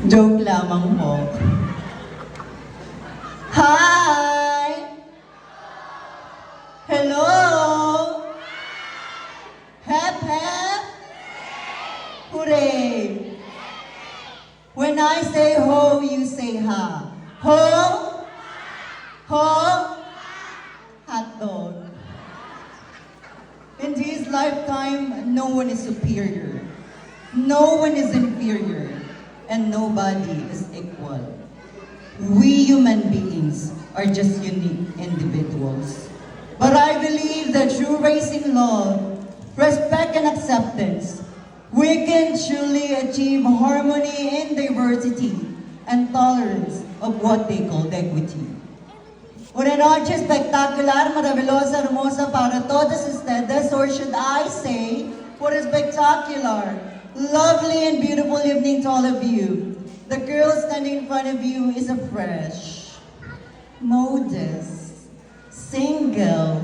Joke lamang po. Hi! Hello! Hep hep! Hooray! When I say ho, you say ha. Ho? Ho? Hotdog. In this lifetime, no one is superior. No one is inferior. And nobody is equal. We human beings are just unique individuals. But I believe that through raising love, respect and acceptance, we can truly achieve harmony in diversity and tolerance of what they call equity. Una noche espectacular, maravillosa, hermosa para todos ustedes, or should I say, what a spectacular, lovely and beautiful evening to all of you. The girl standing in front of you is a fresh, modest, single,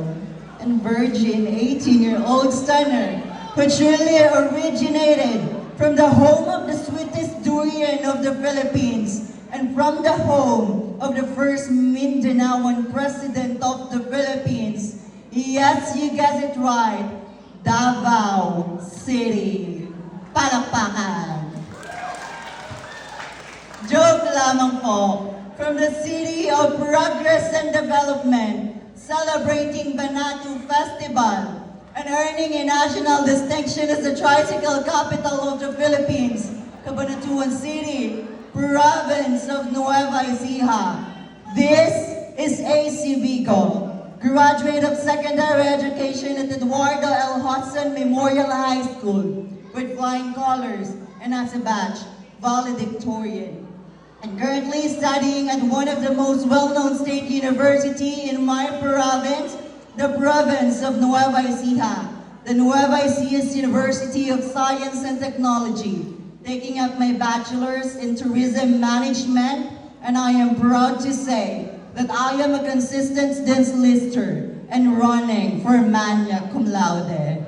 and virgin 18-year-old stunner who truly originated from the home of the sweetest durian of the Philippines and from the home of the first Mindanaoan president of the Philippines. Yes, you guessed it right, Davao City. Palakpakan. Joke lamang po. From the city of progress and development, celebrating Banatu Festival, and earning a national distinction as the tricycle capital of the Philippines, Cabanatuan City, province of Nueva Ecija. This is AC Vico, graduate of secondary education at Eduardo L. Hudson Memorial High School with flying colors and as a batch, valedictorian. And currently studying at one of the most well-known state university in my province, the province of Nueva Ecija, the Nueva Ecija University of Science and Technology, taking up my bachelor's in tourism management, and I am proud to say that I am a consistent student lister and running for magna cum laude.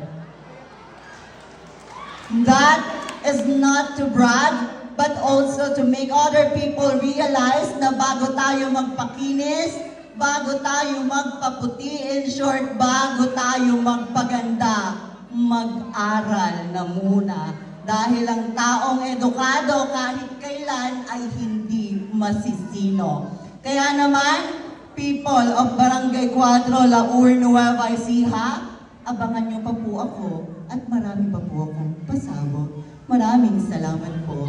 That is not to brag, but also to make other people realize na bago tayo magpakinis, bago tayo magpaputi, in short, bago tayo magpaganda, mag-aral na muna. Dahil ang taong edukado kahit kailan ay hindi masisino. Kaya naman, people of Barangay 4, Laur, Nueva Ecija, abangan niyo pa po ako at marami pa po akong pasabog. Maraming salamat po.